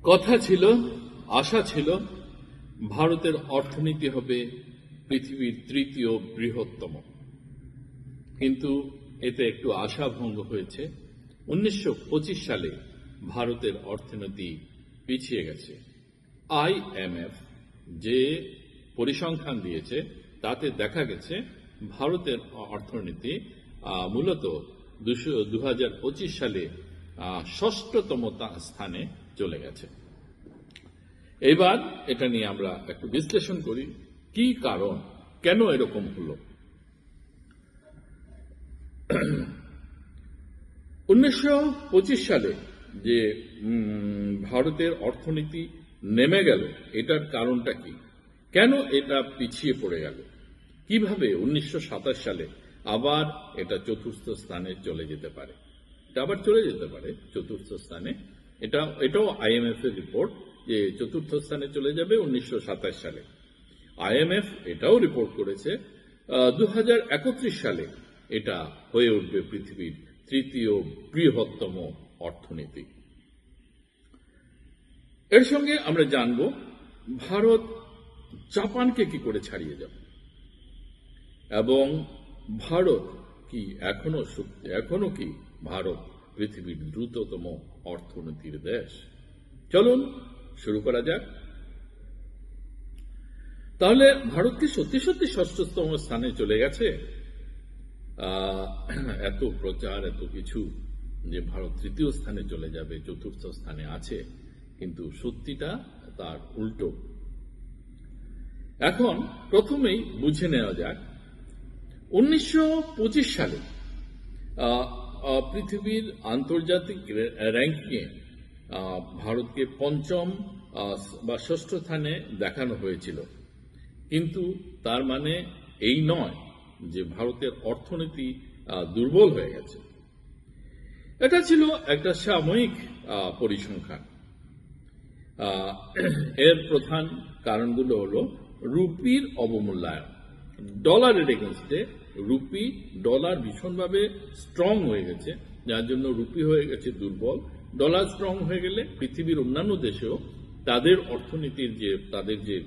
কথা ছিল, আশা ছিল, ভারতের অর্থনীতি হবে পৃথিবীর তৃতীয় বৃহত্তম। কিন্তু এতে একটু আশাভঙ্গ হয়েছে। 1925 সালে ভারতের অর্থনীতি পিছিয়ে গেছে। IMF যে পরিসংখ্যান দিয়েছে তাতে দেখা গেছে ভারতের অর্থনীতি মূলত 2025 সালে ষষ্ঠতম স্থানে চলে গেছে। এবার এটা নিয়ে আমরা একটু বিশ্লেষণ করি, কি কারণ, কেন এরকম হলো। 1925 সালে যে ভারতের অর্থনীতি নেমে গেল, এটার কারণটা কি, কেন এটা পিছিয়ে পড়ে গেল, কিভাবে 1927 সালে আবার এটা চতুর্থ স্থানে চলে যেতে পারে। এটা আবার চলে যেতে পারে চতুর্থ স্থানে। এটাও IMF এর রিপোর্ট যে চতুর্থ স্থানে চলে যাবে 1927 সালে। IMF এটাও রিপোর্ট করেছে 2031 সালে এটা হয়ে উঠবে পৃথিবীর তৃতীয় বৃহত্তম অর্থনীতি। এর সঙ্গে আমরা জানব ভারত জাপানকে কি করে ছাড়িয়ে যাবে, এবং ভারত কি এখনো কি ভারত পৃথিবীর দ্রুততম অর্থনীতির দেশ। চলুন শুরু করা যাক। তাহলে ভারত কি সত্যি সত্যি ষষ্ঠতম স্থানে চলে গেছে? এত প্রচার, এত কিছু যে ভারত তৃতীয় স্থানে চলে যাবে, চতুর্থ স্থানে আছে, কিন্তু সত্যিটা তার উল্টো। এখন প্রথমেই বুঝে নেওয়া যাক 1925 সালে পৃথিবীর আন্তর্জাতিক র্যাঙ্কিংয়ে ভারতকে পঞ্চম বা ষষ্ঠ স্থানে দেখানো হয়েছিল। কিন্তু তার মানে এই নয় যে ভারতের অর্থনীতি দুর্বল হয়ে গেছে। এটা ছিল একটা সাময়িক পরিসংখ্যান। এর প্রধান কারণগুলো হলো রুপির অবমূল্যায়ন। ডলারের এগেনস্টে ডলার ভীষণভাবে স্ট্রং হয়ে গেছে, যার জন্য রুপি হয়ে গেছে দুর্বল। ডলার স্ট্রং হয়ে গেলে পৃথিবীর অন্যান্য দেশেও তাদের অর্থনীতির তাদের যে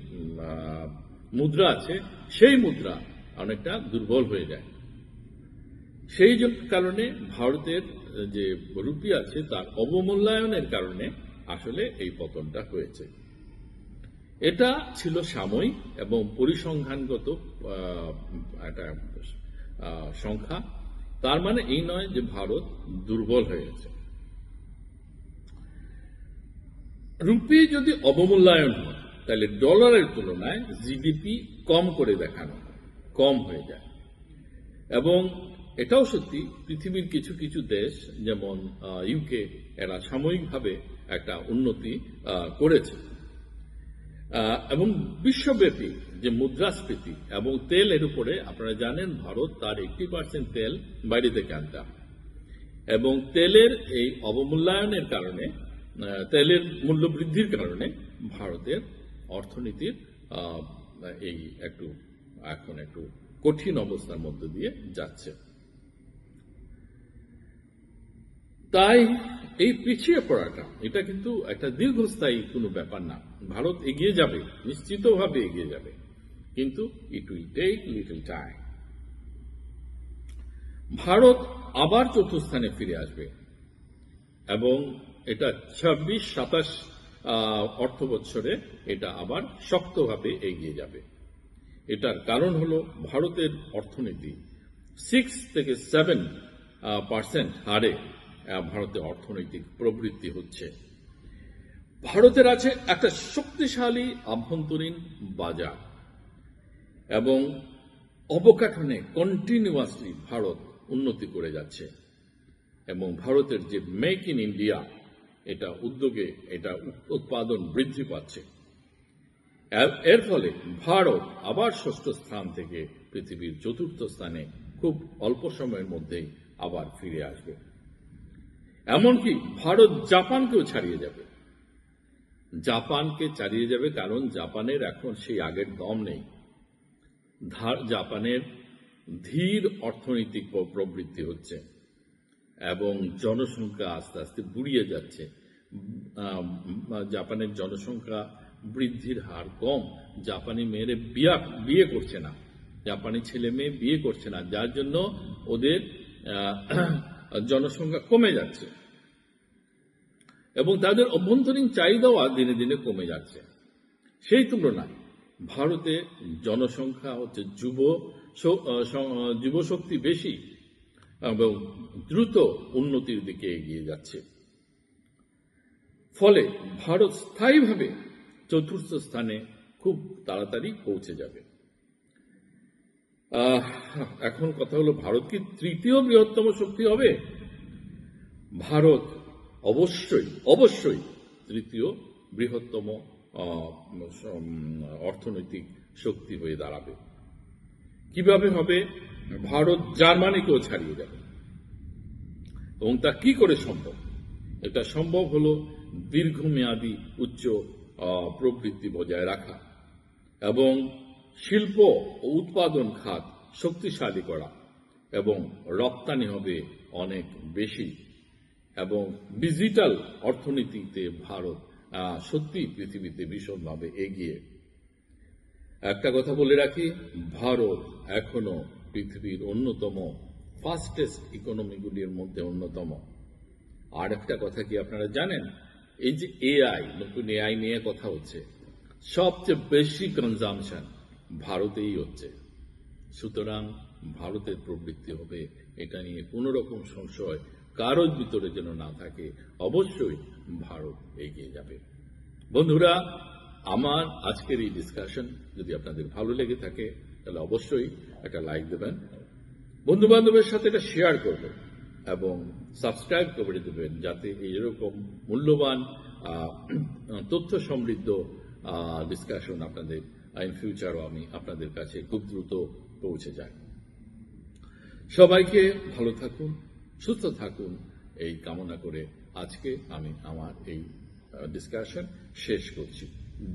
মুদ্রা আছে, সেই মুদ্রা অনেকটা দুর্বল হয়ে যায়। সেই কারণে ভারতের যে রুপি আছে তার অবমূল্যায়নের কারণে আসলে এই পতনটা হয়েছে। এটা ছিল সাময়িক এবং পরিসংখ্যানগত একটা সংখ্যা। তার মানে এই নয় যে ভারত দুর্বল হয়ে গেছে। রুপি যদি অবমূল্যায়ন হয় তাহলে ডলারের তুলনায় জিডিপি কম করে দেখানো হয়, কম হয়ে যায়। এবং এটাও সত্যি, পৃথিবীর কিছু কিছু দেশ যেমন ইউকে, এরা সাময়িকভাবে একটা উন্নতি করেছে। এবং বিশ্বব্যাপী যে মুদ্রাস্ফীতি এবং তেলের উপরে আপনারা জানেন ভারত তার 80% তেল বাইরে থেকে আনতে হয়, এবং তেলের এই অবমূল্যায়নের কারণে, তেলের মূল্য বৃদ্ধির কারণে ভারতের অর্থনীতির এই এখন একটু কঠিন অবস্থার মধ্যে দিয়ে যাচ্ছে। তাই এই পিছিয়ে পড়াটা এটা কিন্তু একটা দীর্ঘস্থায়ী কোনো ব্যাপার না। ভারত এগিয়ে যাবে, নিশ্চিতভাবে এগিয়ে যাবে, কিন্তু it will take little time. Bharat আবার চতুর্থস্থানে ফিরে আসবে এবং এটা 26-27 অর্থ বৎসরে এটা আবার শক্তভাবে এগিয়ে যাবে। এটার কারণ হলো ভারতের অর্থনীতি 6 থেকে 7% হারে ভারতের অর্থনৈতিক প্রবৃদ্ধি হচ্ছে। ভারতের আছে একটা শক্তিশালী আভ্যন্তরীণ বাজার এবং অবকাঠামোয় কন্টিনিউয়াসলি ভারত উন্নতি করে যাচ্ছে, এবং ভারতের যে মেক ইন ইন্ডিয়া এটা উদ্যোগে এটা উৎপাদন বৃদ্ধি পাচ্ছে। এর ফলে ভারত আবার ষষ্ঠ স্থান থেকে পৃথিবীর চতুর্থ স্থানে খুব অল্প সময়ের মধ্যেই আবার ফিরে আসবে। এমনকি ভারত জাপানকেও ছাড়িয়ে যাবে। জাপানকে ছাড়িয়ে যাবে কারণ জাপানের এখন সেই আগের দম নেই। জাপানের ধীর অর্থনৈতিক প্রবৃদ্ধি হচ্ছে এবং জনসংখ্যা আস্তে আস্তে বুড়িয়ে যাচ্ছে। জাপানের জনসংখ্যা বৃদ্ধির হার কম, জাপানি মেয়েরে বিয়ে করছে না, জাপানি ছেলে মেয়ে বিয়ে করছে না, যার জন্য ওদের জনসংখ্যা কমে যাচ্ছে এবং তাদের অভ্যন্তরীণ চাহিদাও দিনে দিনে কমে যাচ্ছে। সেই তুলনায় ভারতে জনসংখ্যা হচ্ছে যুবশক্তি বেশি এবং দ্রুত উন্নতির দিকে এগিয়ে যাচ্ছে। ফলে ভারত স্থায়ীভাবে চতুর্থ স্থানে খুব তাড়াতাড়ি পৌঁছে যাবে। এখন কথা হলো, ভারত কি তৃতীয় বৃহত্তম শক্তি হবে? ভারত অবশ্যই তৃতীয় বৃহত্তম অর্থনৈতিক শক্তি হয়ে দাঁড়াবে। কিভাবে হবে? ভারত জার্মানিকেও ছাড়িয়ে যাবে এবং তা কি করে সম্ভব? এটা সম্ভব হলো দীর্ঘমেয়াদী উচ্চ প্রবৃদ্ধি বজায় রাখা এবং শিল্প ও উৎপাদন খাত শক্তিশালী করা এবং রপ্তানি হবে অনেক বেশি এবং ডিজিটাল অর্থনীতিতে ভারত সত্যি পৃথিবীতে ভীষণভাবে এগিয়ে। একটা কথা বলে রাখি, ভারত এখনো পৃথিবীর অন্যতম ফাস্টেস্ট ইকোনমিগুলির মধ্যে অন্যতম। আর একটা কথা কি আপনারা জানেন? এই যে নতুন এআই নিয়ে কথা হচ্ছে, সবচেয়ে বেশি কনজামশন ভারতেই হচ্ছে। সুতরাং ভারতের প্রবৃদ্ধি হবে, এটা নিয়ে কোনো রকম সংশয় কারোর ভিতরে যেন না থাকে। অবশ্যই ভারত এগিয়ে যাবে। বন্ধুরা, আমার আজকের এই ডিসকাশন যদি আপনাদের ভালো লেগে থাকে তাহলে অবশ্যই একটা লাইক দেবেন, বন্ধু বান্ধবের সাথে এটা শেয়ার করবেন এবং সাবস্ক্রাইব করে দেবেন, যাতে এইরকম মূল্যবান তথ্য সমৃদ্ধ ডিসকাশন আপনাদের ইন ফিউচারও আমি আপনাদের কাছে খুব দ্রুত পৌঁছে যায়। সবাইকে ভালো থাকুন, সুস্থ থাকুন এই কামনা করে আজকে আমি আমার এই ডিসকাশন শেষ করছি।